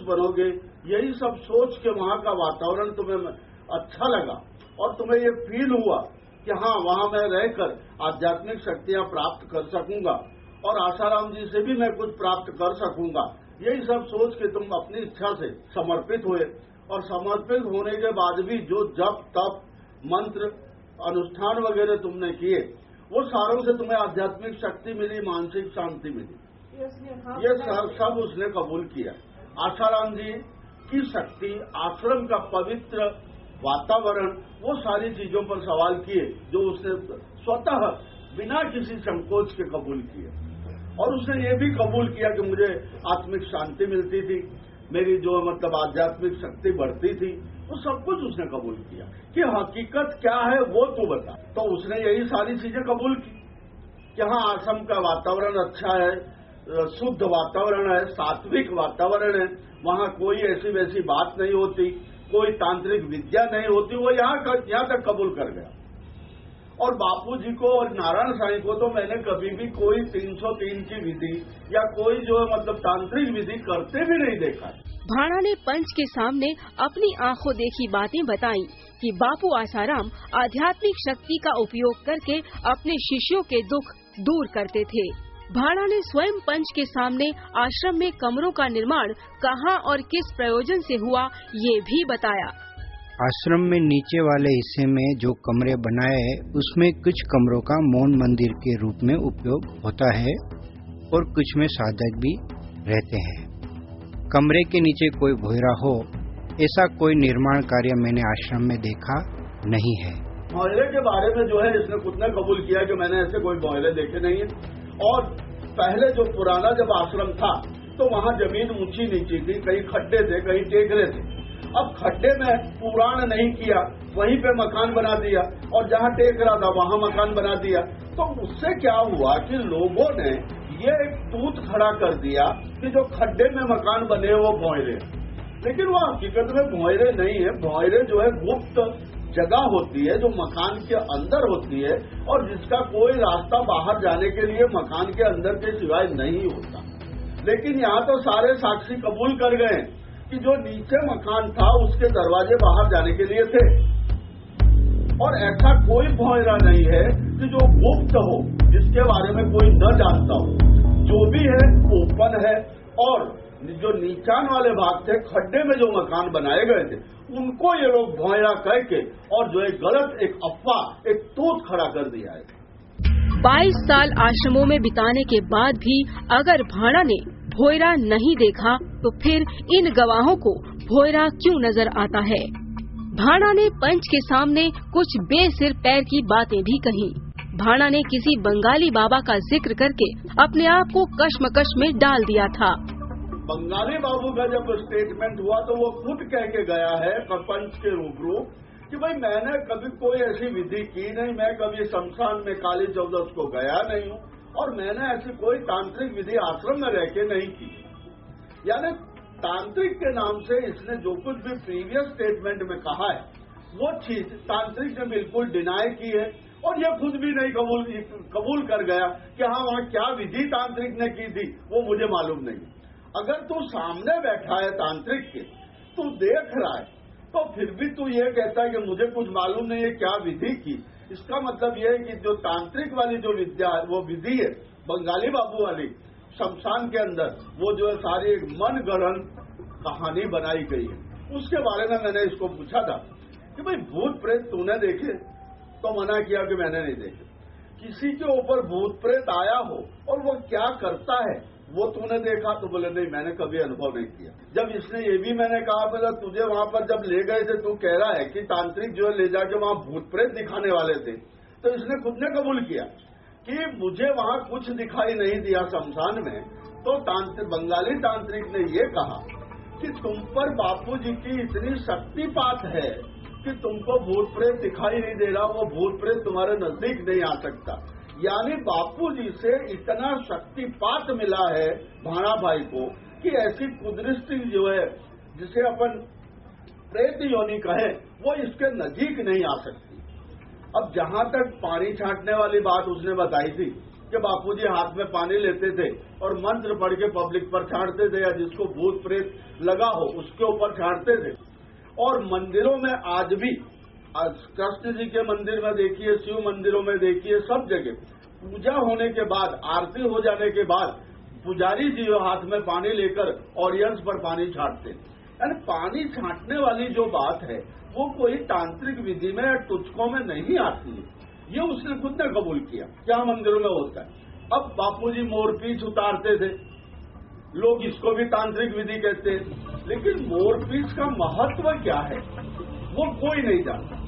बनोगे, यही सब सोच के वहां का वातावरण तुम्हें अच्छा लगा और तुम्हें ये फील हुआ कि हाँ, वहां मैं रहकर आध्यात्मिक शक्तियां प्राप्त कर सकूंगा और आसाराम जी से भी मैं कुछ प्राप्त कर सकूंगा। यही सब सोच के तुम अपनी इच्छा से समर्पित हुए और समर्पित होने के बाद भी जो जप तप मंत्र अनुष्ठान वगैरह तुमने किए, वो सारों से तुम्हें आध्यात्मिक शक्ति मिली, मानसिक शांति मिली। ये सब उसने कबूल किया। आसाराम जी की शक्ति, आश्रम का पवित्र वातावरण, वो सारी चीजों पर सवाल किए जो उसने स्वतः बिना किसी संकोच के कबूल किए। और उसने ये भी कबूल किया कि मुझे आत्मिक शांति मिलती थी, मेरी जो मतलब आध्यात्मिक शक्ति बढ़ती थी, वो सब कुछ उसने कबूल किया कि हकीकत क्या है वो तू बता। तो उसने यही सारी चीजें कबूल की कि हाँ, आश्रम का वातावरण अच्छा है, शुद्ध वातावरण है, सात्विक वातावरण है, वहां कोई ऐसी वैसी बात नहीं होती, कोई तांत्रिक विद्या नहीं होती। वो यहाँ तक कबूल कर गया। और बापूजी को और नारायण साईं को तो मैंने कभी भी कोई 303 की विधि या कोई जो मतलब तांत्रिक विधि करते भी नहीं देखा। भाणा ने पंच के सामने अपनी आंखों देखी बातें बताई कि बापू आसाराम आध्यात्मिक शक्ति का उपयोग करके अपने शिष्यों के दुख दूर करते थे। भाणा ने स्वयं पंच के सामने आश्रम में कमरों का निर्माण कहाँ और किस प्रयोजन से हुआ, ये भी बताया। आश्रम में नीचे वाले हिस्से में जो कमरे बनाए हैं, उसमें कुछ कमरों का मौन मंदिर के रूप में उपयोग होता है और कुछ में साधक भी रहते हैं। कमरे के नीचे कोई भोयरा हो, ऐसा कोई निर्माण कार्य मैंने आश्रम में देखा नहीं है। भोयरे के बारे में जो है इसने खुद ने कबूल किया कि मैंने ऐसे कोई भोयरे देखे नहीं है। और पहले जो पुराना जब आश्रम था तो वहाँ जमीन ऊंची नीची थी, कहीं खड्डे थे, कहीं टेकरे थे। अब खड्डे में पुराण नहीं किया, वहीं पे मकान बना दिया, और जहाँ टेकरा था वहाँ मकान बना दिया। तो उससे क्या हुआ कि लोगों ने ये एक तूत खड़ा कर दिया कि जो खड्डे में मकान बने वो भोयरे, लेकिन वो हकीकत में भोयरे नहीं है। भोयरे जो है गुप्त जगह होती है जो मकान के अंदर होती है और जिसका कोई रास्ता बाहर जाने के लिए मकान के अंदर के सिवाय नहीं होता। लेकिन यहाँ तो सारे साक्षी कबूल कर गए कि जो नीचे मकान था उसके दरवाजे बाहर जाने के लिए थे, और ऐसा कोई भोयरा नहीं है कि जो गुप्त हो, जिसके बारे में कोई न जानता हो। जो भी है ओपन है, और जो नीचान वाले भाग थे, खड्डे में जो मकान बनाए गए थे, उनको ये लोग भोयरा कह के और जो एक गलत एक अफवाह, एक तूत खड़ा कर दिया है। 22 साल आश्रमों में बिताने के बाद भी अगर भाणा ने भोयरा नहीं देखा तो फिर इन गवाहों को भोयरा क्यों नजर आता है? भाणा ने पंच के सामने कुछ बेसिर पैर की बातें भी कही। भाणा ने किसी बंगाली बाबा का जिक्र करके अपने आप को कश्मकश में डाल दिया था। बंगाली बाबू का जब स्टेटमेंट हुआ तो वो खुद कह के गया है पंच के रूबरू कि भाई मैंने कभी कोई ऐसी विधि की नहीं, मैं कभी शमशान में काली चौदस को गया नहीं हूँ, और मैंने ऐसी कोई तांत्रिक विधि आश्रम में रह के नहीं की। यानी तांत्रिक के नाम से इसने जो कुछ भी प्रीवियस स्टेटमेंट में कहा है वो चीज तांत्रिक ने बिल्कुल डिनाई की है, और ये खुद भी नहीं कबूल कर गया कि हाँ, वहाँ क्या विधि तांत्रिक ने की थी वो मुझे मालूम नहीं। अगर तू सामने बैठा है तांत्रिक के, तू देख रहा है, तो फिर भी तू ये कहता है कि मुझे कुछ मालूम नहीं है क्या विधि की। इसका मतलब ये है कि जो तांत्रिक वाली जो विद्या है, वो विधि है बंगाली बाबू वाली, शमशान के अंदर वो जो है सारी एक मन गढ़ंत कहानी बनाई गई है। उसके बारे में मैंने इसको पूछा था कि भाई भूत प्रेत तूने देखे? तो मना किया कि मैंने नहीं देखे। किसी के ऊपर भूत प्रेत आया हो और वो क्या करता है वो तूने देखा? तो बोले नहीं, मैंने कभी अनुभव नहीं किया। जब इसने ये भी मैंने कहा, बोला तुझे वहां पर जब ले गए थे, तू कह रहा है कि तांत्रिक जो है ले जाके वहां भूत प्रेत दिखाने वाले थे, तो इसने खुद ने कबूल किया कि मुझे वहां कुछ दिखाई नहीं दिया शमशान में। तो बंगाली तांत्रिक ने ये कहा कि तुम पर बापूजी की इतनी शक्तिपात है कि तुमको भूत प्रेत दिखाई नहीं दे रहा, वो भूत प्रेत तुम्हारे नजदीक नहीं आ सकता। यानी बापूजी से इतना शक्तिपात मिला है भाणा भाई को कि ऐसी कुदृष्टि जो है जिसे अपन प्रेत योनि कहे, वो इसके नजीक नहीं आ सकती। अब जहां तक पानी छांटने वाली बात उसने बताई थी, कि बापूजी हाथ में पानी लेते थे और मंत्र पढ़ के पब्लिक पर छांटते थे, या जिसको भूत प्रेत लगा हो उसके ऊपर छांटते थे। और मंदिरों में आज भी, कृष्ण जी के मंदिर में देखिए, शिव मंदिरों में देखिए, सब जगह पूजा होने के बाद, आरती हो जाने के बाद पुजारी जी हाथ में पानी लेकर ऑडियंस पर पानी छांटते। यानी पानी छांटने वाली जो बात है वो कोई तांत्रिक विधि में या टुचकों में नहीं आती है, ये उसने खुद ने कबूल किया, क्या मंदिरों में होता है। अब बापूजी मोरपींछ उतारते थे, लोग इसको भी तांत्रिक विधि कहते हैं, लेकिन मोरपींछ का महत्व क्या है वो कोई नहीं जानता।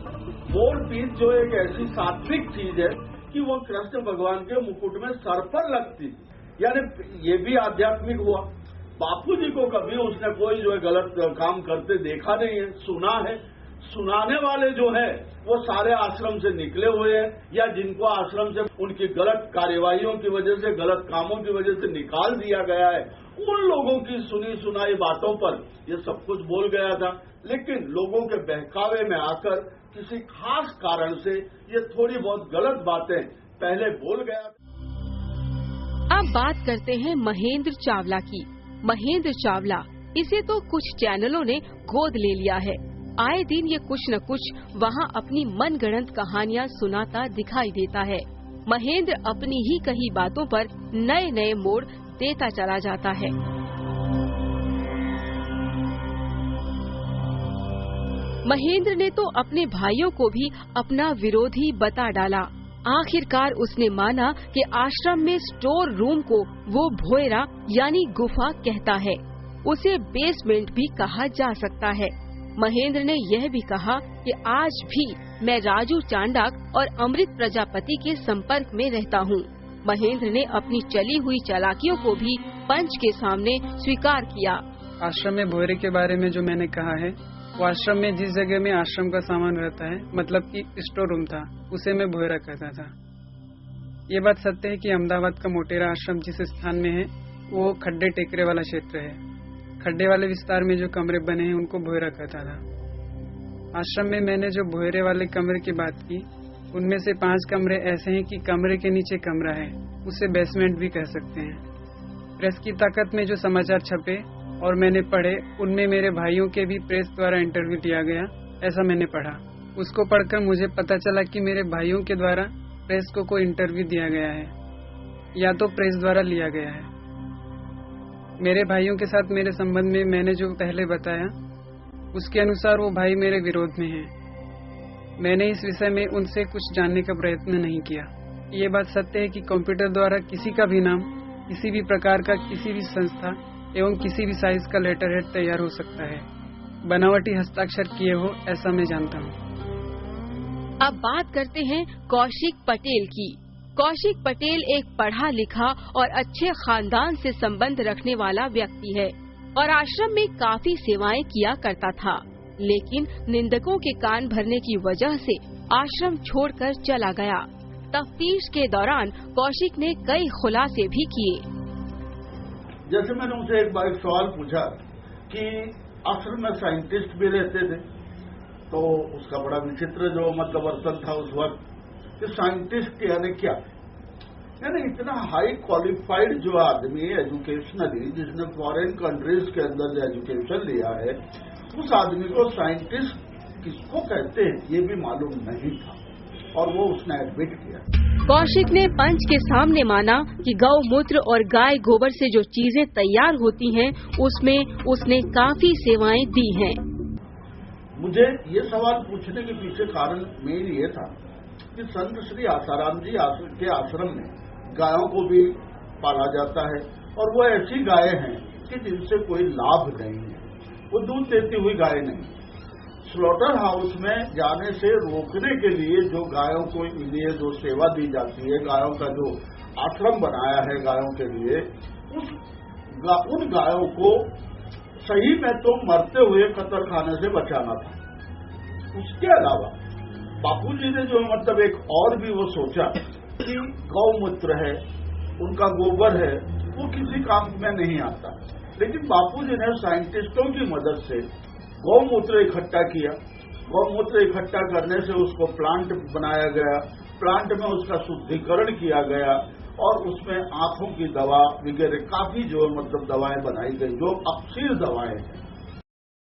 मोरपींछ जो एक ऐसी सात्विक चीज है कि वो कृष्ण भगवान के मुकुट में सर पर लगती थी, यानी ये भी आध्यात्मिक हुआ। बापूजी को कभी उसने कोई जो है गलत काम करते देखा नहीं है, सुना है। सुनाने वाले जो है वो सारे आश्रम से निकले हुए हैं, या जिनको आश्रम से उनकी गलत कार्यवाहियों की वजह से, गलत कामों की वजह से निकाल दिया गया है, उन लोगों की सुनी सुनाई बातों पर ये सब कुछ बोल गया था। लेकिन लोगों के बहकावे में आकर किसी खास कारण से ये थोड़ी बहुत गलत बातें पहले बोल गया था। अब बात करते हैं महेंद्र चावला की। महेंद्र चावला, इसे तो कुछ चैनलों ने गोद ले लिया है। आए दिन ये कुछ न कुछ वहाँ अपनी मनगढ़ंत कहानियाँ सुनाता दिखाई देता है। महेंद्र अपनी ही कही बातों पर नए नए मोड़ देता चला जाता है। महेंद्र ने तो अपने भाइयों को भी अपना विरोधी बता डाला। आखिरकार उसने माना कि आश्रम में स्टोर रूम को वो भोयरा यानी गुफा कहता है, उसे बेसमेंट भी कहा जा सकता है। महेंद्र ने यह भी कहा कि आज भी मैं राजू चांडाक और अमृत प्रजापति के संपर्क में रहता हूँ। महेंद्र ने अपनी चली हुई चालाकियों को भी पंच के सामने स्वीकार किया। आश्रम में भोयरे के बारे में जो मैंने कहा है, वो आश्रम में जिस जगह में आश्रम का सामान रहता है, मतलब कि स्टोर रूम था, उसे मैं भोयरा कहता था। ये बात सत्य है कि अहमदाबाद का मोटेरा आश्रम जिस स्थान में है वो खड्डे टेकरे वाला क्षेत्र है। खड्डे वाले विस्तार में जो कमरे बने हैं उनको भोयरा कहता था। आश्रम में मैंने जो भोयरे वाले कमरे की बात की, उनमें से 5 कमरे ऐसे हैं कि कमरे के नीचे कमरा है, उसे बेसमेंट भी कह सकते हैं। प्रेस की ताकत में जो समाचार छपे और मैंने पढ़े, उनमें मेरे भाइयों के भी प्रेस द्वारा इंटरव्यू दिया गया, ऐसा मैंने पढ़ा। उसको पढ़कर मुझे पता चला कि मेरे भाइयों के द्वारा प्रेस को कोई इंटरव्यू दिया गया है, या तो प्रेस द्वारा लिया गया है। मेरे भाइयों के साथ मेरे संबंध में मैंने जो पहले बताया, उसके अनुसार वो भाई मेरे विरोध में हैं। मैंने इस विषय में उनसे कुछ जानने का प्रयत्न नहीं किया। ये बात सत्य है कि कंप्यूटर द्वारा किसी का भी नाम, किसी भी प्रकार का, किसी भी संस्था एवं किसी भी साइज का लेटर हेड तैयार हो सकता है, बनावटी हस्ताक्षर किए हो, ऐसा मैं जानता हूँ। अब बात करते हैं कौशिक पटेल की। कौशिक पटेल एक पढ़ा लिखा और अच्छे खानदान से संबंध रखने वाला व्यक्ति है और आश्रम में काफी सेवाएं किया करता था, लेकिन निंदकों के कान भरने की वजह से आश्रम छोड़कर चला गया। तफ्तीश के दौरान कौशिक ने कई खुलासे भी किए। जैसे मैंने उनसे एक बार सवाल पूछा कि आश्रम में साइंटिस्ट भी रहते थे, तो उसका बड़ा विचित्र जो मतलब वर्तन था उस वक्त कि साइंटिस्ट यानी क्या, यानी इतना हाई क्वालिफाइड जो आदमी एजुकेशनली, जिसने फॉरेन कंट्रीज के अंदर एजुकेशन लिया है, उस आदमी को साइंटिस्ट किसको कहते हैं ये भी मालूम नहीं था, और वो उसने एडमिट किया। कौशिक ने पंच के सामने माना कि गौमूत्र और गाय गोबर से जो चीजें तैयार होती हैं, उसमें उसने काफी सेवाएं दी हैं। मुझे ये सवाल पूछने के पीछे कारण मेन ये था कि संत श्री आसाराम जी के आश्रम में गायों को भी पाला जाता है, और वो ऐसी गायें हैं कि जिनसे कोई लाभ नहीं है, वो दूध देती हुई गाय नहीं। स्लॉटर हाउस में जाने से रोकने के लिए जो गायों को लिए जो सेवा दी जाती है, गायों का जो आश्रम बनाया है गायों के लिए, उन गायों को सही में तो मरते हुए कतर खाने से बचाना था। उसके अलावा बापूजी ने जो मतलब एक और भी वो सोचा कि गौमूत्र है, उनका गोबर है, वो किसी काम में नहीं आता, लेकिन बापूजी ने साइंटिस्टों की मदद से गौमूत्र इकट्ठा किया। गौमूत्र इकट्ठा करने से उसको प्लांट बनाया गया, प्लांट में उसका शुद्धिकरण किया गया, और उसमें आंखों की दवा वगैरह काफी जो मतलब दवाएं बनाई गई, जो अक्षीर दवाएं हैं।